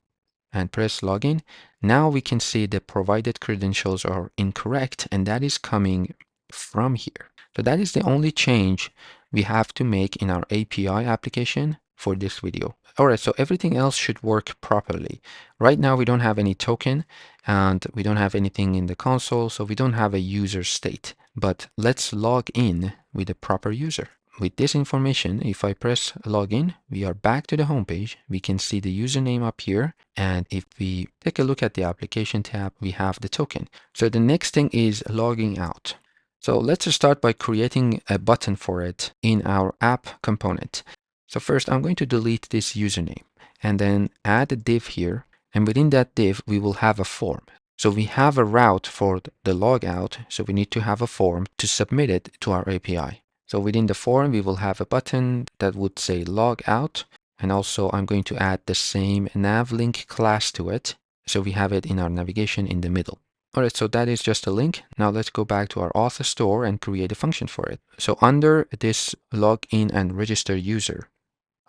and press login. Now we can see the provided credentials are incorrect, and that is coming from here. So that is the only change we have to make in our API application for this video. All right, so everything else should work properly. Right now we don't have any token and we don't have anything in the console, so we don't have a user state. But let's log in with a proper user. With this information, if I press login, we are back to the home page. We can see the username up here. And if we take a look at the application tab, we have the token. So the next thing is logging out. So let's start by creating a button for it in our app component. So first I'm going to delete this username and then add a div here. And within that div, we will have a form. So we have a route for the logout. So we need to have a form to submit it to our API. So within the form, we will have a button that would say log out. And also I'm going to add the same nav link class to it. So we have it in our navigation in the middle. All right, so that is just a link. Now let's go back to our auth store and create a function for it. So under this login and register user,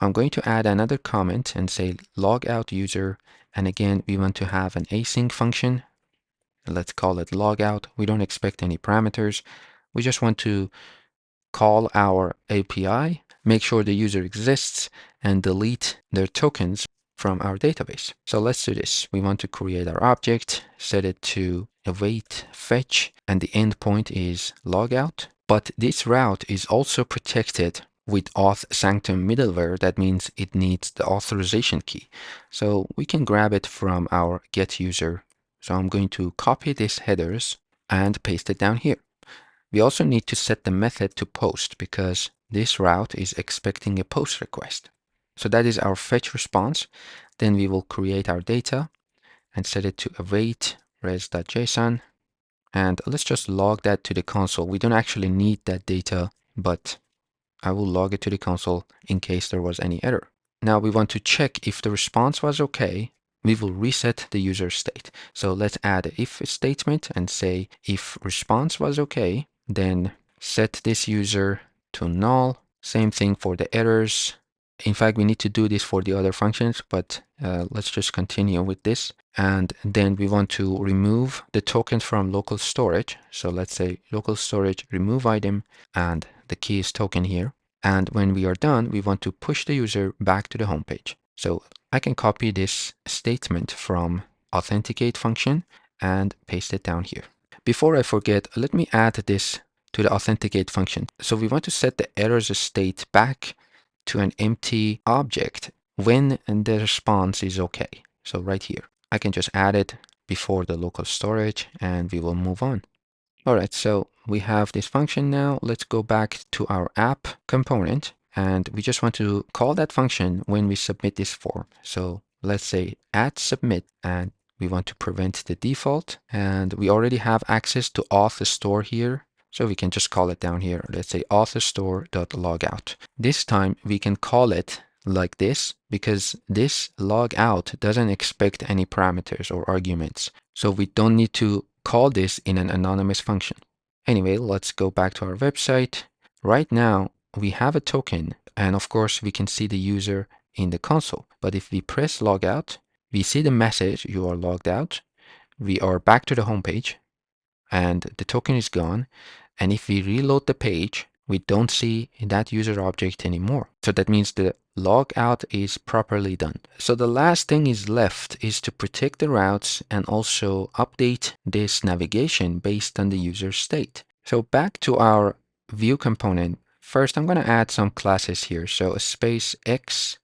I'm going to add another comment and say logout user. And again, we want to have an async function. Let's call it logout. We don't expect any parameters. We just want to call our API, make sure the user exists, and delete their tokens from our database. So let's do this. We want to create our object, set it to await fetch, and the endpoint is logout. But this route is also protected with auth sanctum middleware. That means it needs the authorization key. So we can grab it from our get user. So I'm going to copy these headers and paste it down here. We also need to set the method to post because this route is expecting a post request. So that is our fetch response. Then we will create our data and set it to await res.json. And let's just log that to the console. We don't actually need that data, but I will log it to the console in case there was any error. Now we want to check if the response was okay. We will reset the user state. So let's add an if statement and say if response was okay, then set this user to null. Same thing for the errors. In fact, we need to do this for the other functions, but let's just continue with this. And then we want to remove the tokens from local storage. So let's say local storage remove item, and the key is token here. And when we are done, we want to push the user back to the home page. So I can copy this statement from authenticate function and paste it down here. Before I forget, let me add this to the authenticate function. So we want to set the errors state back to an empty object when the response is okay. So right here, I can just add it before the local storage and we will move on. All right, so we have this function now. Let's go back to our app component and we just want to call that function when we submit this form. So let's say at submit and we want to prevent the default and we already have access to auth store here. So we can just call it down here. Let's say auth store.logout. This time we can call it like this because this logout doesn't expect any parameters or arguments. So we don't need to call this in an anonymous function. Anyway, let's go back to our website. Right now, we have a token, and of course, we can see the user in the console. But if we press logout, we see the message, you are logged out. We are back to the home page, and the token is gone. And if we reload the page, we don't see that user object anymore. So that means the logout is properly done. So the last thing is left is to protect the routes and also update this navigation based on the user state. So back to our Vue component. First, I'm going to add some classes here. So a space X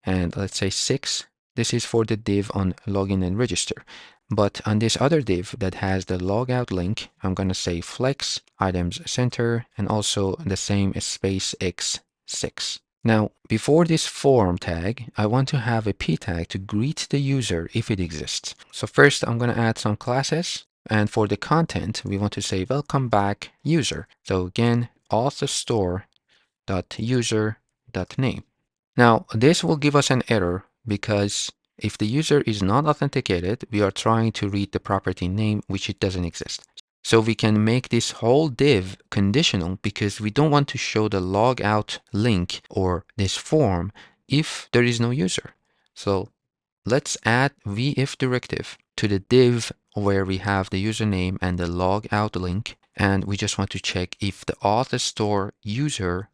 and let's say 6. This is for the div on login and register. But on this other div that has the logout link, I'm going to say flex items center and also the same space x6. Now, before this form tag, I want to have a p tag to greet the user if it exists. So first, I'm going to add some classes. And for the content, we want to say welcome back user. So again, auth store.user.name. Now, this will give us an error because if the user is not authenticated, we are trying to read the property name, which it doesn't exist. So we can make this whole div conditional because we don't want to show the logout link or this form if there is no user. So let's add vif directive to the div where we have the username and the logout link. And we just want to check if the auth store user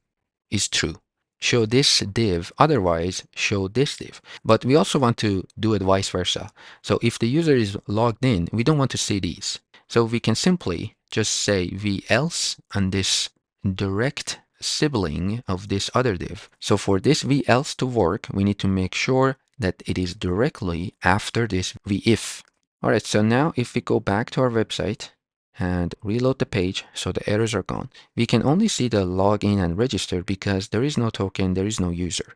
is true. Show this div, otherwise show this div. But we also want to do it vice versa. So if the user is logged in, we don't want to see these. So we can simply just say v-else on this direct sibling of this other div. So for this v-else to work, we need to make sure that it is directly after this v-if. All right, so now if we go back to our website, and reload the page so the errors are gone. We can only see the login and register because there is no token, there is no user.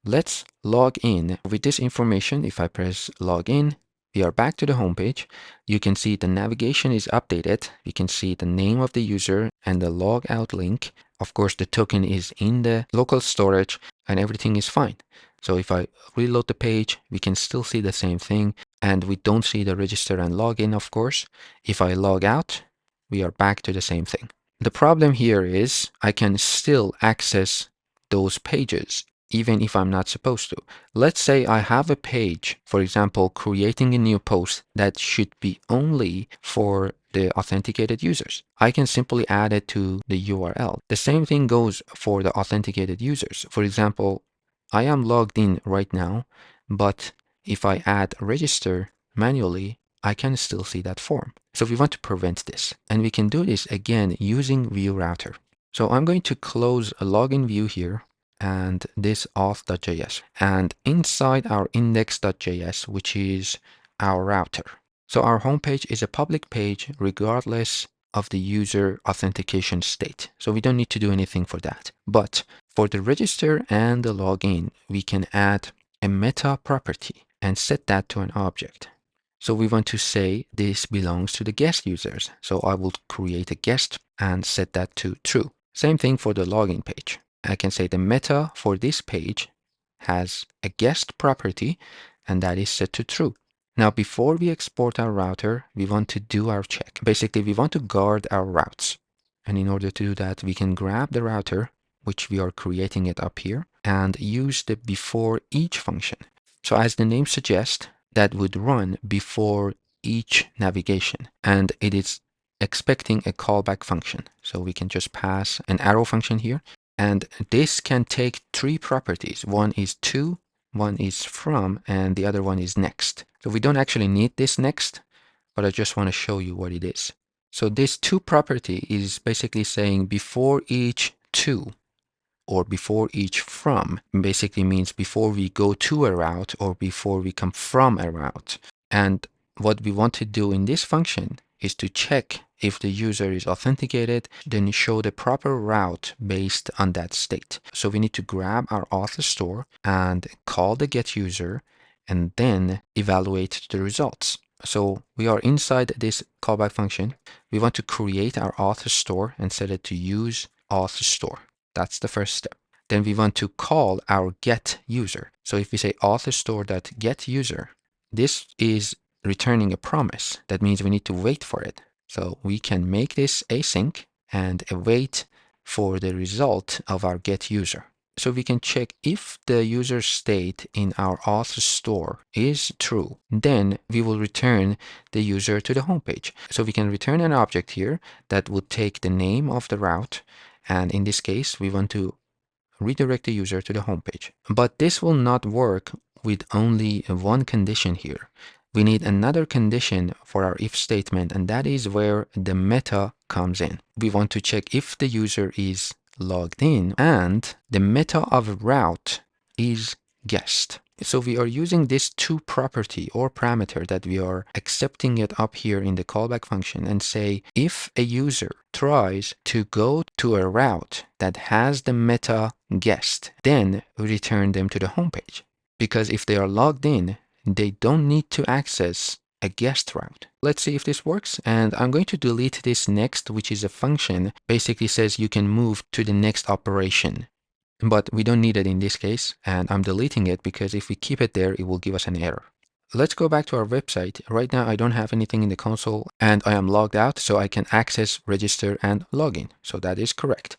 Let's log in with this information. If I press login, we are back to the home page. You can see the navigation is updated. We can see the name of the user and the logout link. Of course, the token is in the local storage and everything is fine. So if I reload the page, we can still see the same thing. and we don't see the register and login, of course. If I log out, we are back to the same thing. The problem here is I can still access those pages even if I'm not supposed to. Let's say I have a page, for example, creating a new post that should be only for the authenticated users. I can simply add it to the URL. The same thing goes for the authenticated users. For example, I am logged in right now, but if I add register manually, I can still see that form. So we want to prevent this, and we can do this again using Vue router. So I'm going to close a login view here and this auth.js, and inside our index.js, which is our router. So our homepage is a public page regardless of the user authentication state. So we don't need to do anything for that. But for the register and the login, we can add a meta property and set that to an object. So we want to say this belongs to the guest users. So I will create a guest and set that to true. Same thing for the login page. I can say the meta for this page has a guest property, and that is set to true. Now, before we export our router, we want to do our check. Basically, we want to guard our routes. And in order to do that, we can grab the router, which we are creating it up here, and use the before each function. So as the name suggests, that would run before each navigation, and it is expecting a callback function. So we can just pass an arrow function here, and this can take three properties. One is to, one is from, and the other one is next. So we don't actually need this next, but I just want to show you what it is. So this to property is basically saying before each to, or before each from, basically means before we go to a route or before we come from a route. And what we want to do in this function is to check if the user is authenticated, then show the proper route based on that state. So we need to grab our auth store and call the get user and then evaluate the results. So we are inside this callback function. We want to create our auth store and set it to use auth store. That's the first step. Then we want to call our get user. So if we say auth store.get user, this is returning a promise. That means we need to wait for it. So we can make this async and await for the result of our get user. So we can check if the user state in our auth store is true, then we will return the user to the homepage. So we can return an object here that would take the name of the route, and in this case, we want to redirect the user to the homepage. But this will not work with only one condition here. We need another condition for our if statement, and that is where the meta comes in. We want to check if the user is logged in and the meta of route is guest. So we are using this to property or parameter that we are accepting it up here in the callback function and say if a user tries to go to a route that has the meta guest, then we return them to the homepage. Because if they are logged in, they don't need to access a guest route. Let's see if this works. And I'm going to delete this next, which is a function, basically says you can move to the next operation. But we don't need it in this case, and I'm deleting it because if we keep it there, it will give us an error. Let's go back to our website. Right now, I don't have anything in the console, and I am logged out, so I can access, register, and log in. So that is correct.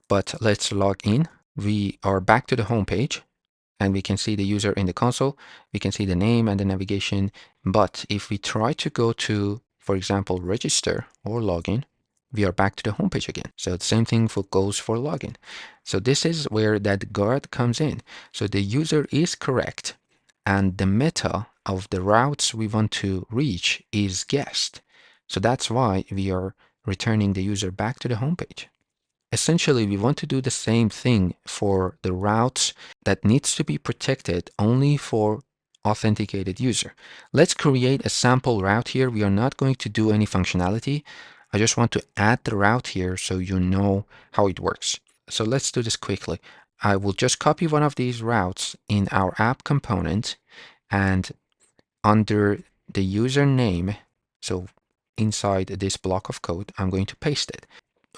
But let's log in. We are back to the home page, and we can see the user in the console. We can see the name and the navigation. But if we try to go to, for example, register or login, we are back to the homepage again. So the same thing goes for login. So this is where that guard comes in. So the user is correct, and the meta of the routes we want to reach is guest. So that's why we are returning the user back to the homepage. Essentially, we want to do the same thing for the routes that needs to be protected only for authenticated user. Let's create a sample route here. We are not going to do any functionality. I just want to add the route here so you know how it works. So let's do this quickly. I will just copy one of these routes in our app component, and under the username, so inside this block of code, I'm going to paste it.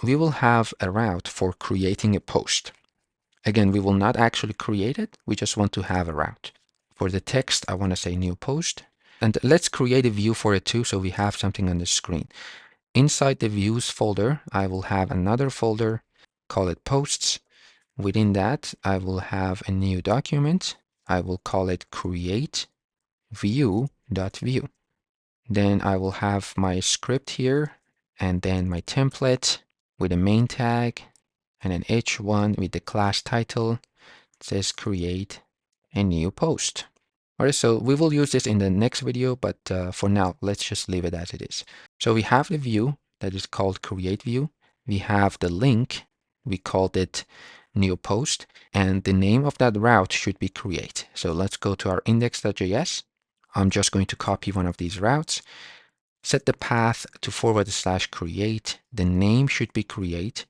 We will have a route for creating a post. Again, we will not actually create it. We just want to have a route. For the text, I want to say new post. And let's create a view for it too, so we have something on the screen. Inside the views folder, I will have another folder, call it posts. Within that, I will have a new document. I will call it create view.view. Then I will have my script here, and then my template with a main tag, and an h1 with the class title. It says create a new post. All right, so we will use this in the next video, but for now, let's just leave it as it is. So we have the view that is called create view. We have the link, we called it new post, and the name of that route should be create. So let's go to our index.js. I'm just going to copy one of these routes, set the path to /create. The name should be create,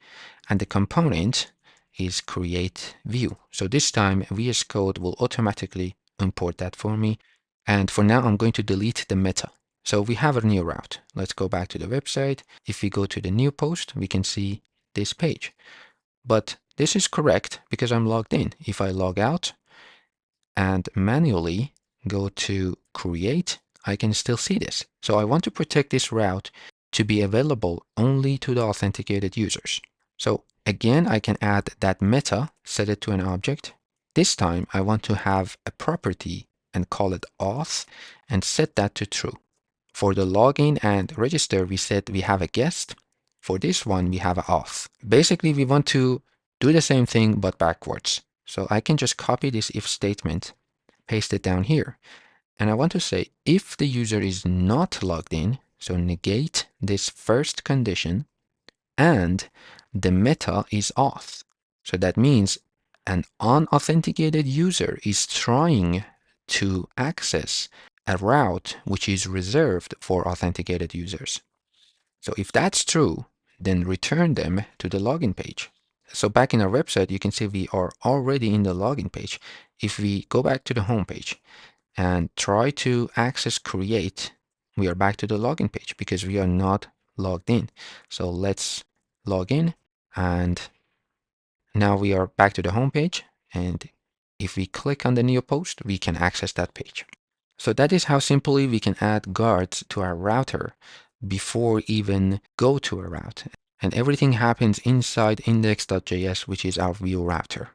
and the component is create view. So this time VS Code will automatically import that for me. And for now, I'm going to delete the meta. So we have a new route. Let's go back to the website. If we go to the new post, we can see this page. But this is correct because I'm logged in. If I log out and manually go to create, I can still see this. So I want to protect this route to be available only to the authenticated users. So again, I can add that meta, set it to an object. This time I want to have a property and call it auth and set that to true. For the login and register, we said we have a guest. For this one, we have an auth. Basically, we want to do the same thing, but backwards. So I can just copy this if statement, paste it down here. And I want to say if the user is not logged in, so negate this first condition, and the meta is auth. So that means an unauthenticated user is trying to access a route which is reserved for authenticated users. So if that's true, then return them to the login page. So back in our website, you can see we are already in the login page. If we go back to the home page and try to access create, we are back to the login page because we are not logged in. So let's log in, and now we are back to the home page. And if we click on the new post, we can access that page. So that is how simply we can add guards to our router before even go to a route. And everything happens inside index.js, which is our view router.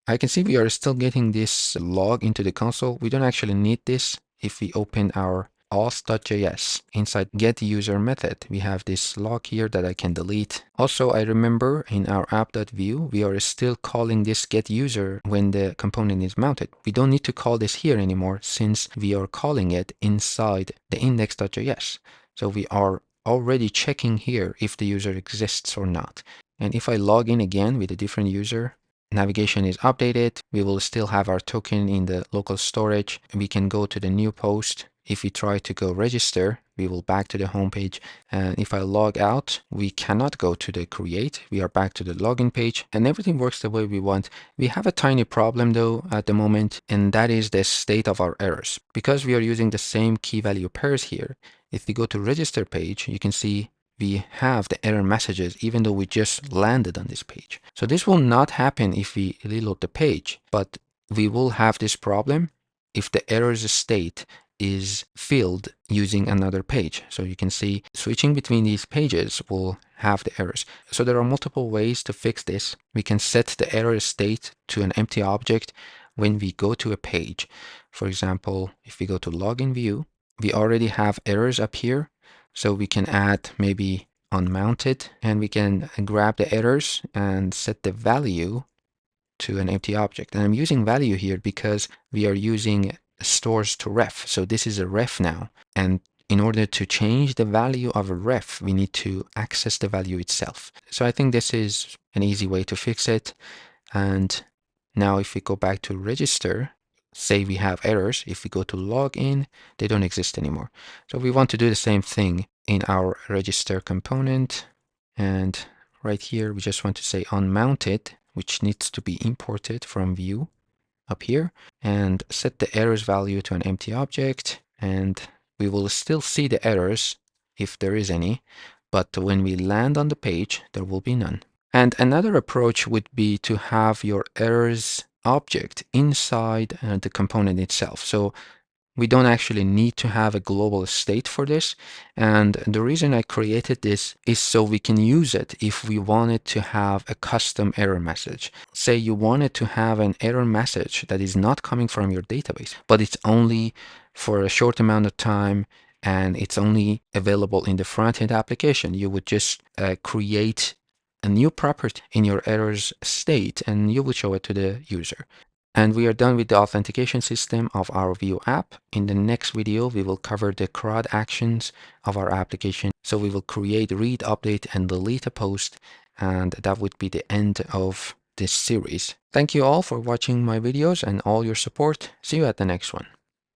I can see we are still getting this log into the console. We don't actually need this. If we open our auth.js inside getUser method, we have this log here that I can delete. Also, I remember in our app.view, we are still calling this getUser when the component is mounted. We don't need to call this here anymore since we are calling it inside the index.js. So we are already checking here if the user exists or not. And if I log in again with a different user, navigation is updated. We will still have our token in the local storage. We can go to the new post. If we try to go register, we will back to the home page. And if I log out, we cannot go to the create. We are back to the login page and everything works the way we want. We have a tiny problem though at the moment, and that is the state of our errors. Because we are using the same key value pairs here, if we go to register page, you can see we have the error messages even though we just landed on this page. So this will not happen if we reload the page, but we will have this problem if the errors state is filled using another page. So you can see switching between these pages will have the errors. So there are multiple ways to fix this. We can set the error state to an empty object when we go to a page. For example, if we go to login view, we already have errors up here. So we can add maybe unmounted, and we can grab the errors and set the value to an empty object. And I'm using value here because we are using stores to ref. So this is a ref now. And in order to change the value of a ref, we need to access the value itself. So I think this is an easy way to fix it. And now if we go back to register, say we have errors, if we go to login, they don't exist anymore. So we want to do the same thing in our register component. And right here, we just want to say unmounted, which needs to be imported from view up here, and set the errors value to an empty object. And we will still see the errors if there is any, but when we land on the page, there will be none. And another approach would be to have your errors object inside the component itself. So We don't actually need to have a global state for this. And the reason I created this is so we can use it if we wanted to have a custom error message. Say you wanted to have an error message that is not coming from your database, but it's only for a short amount of time and it's only available in the front-end application. You would just create a new property in your errors state and you would show it to the user. And we are done with the authentication system of our Vue app. In the next video, we will cover the CRUD actions of our application. So we will create, read, update, and delete a post, and that would be the end of this series. Thank you all for watching my videos and all your support. See you at the next one.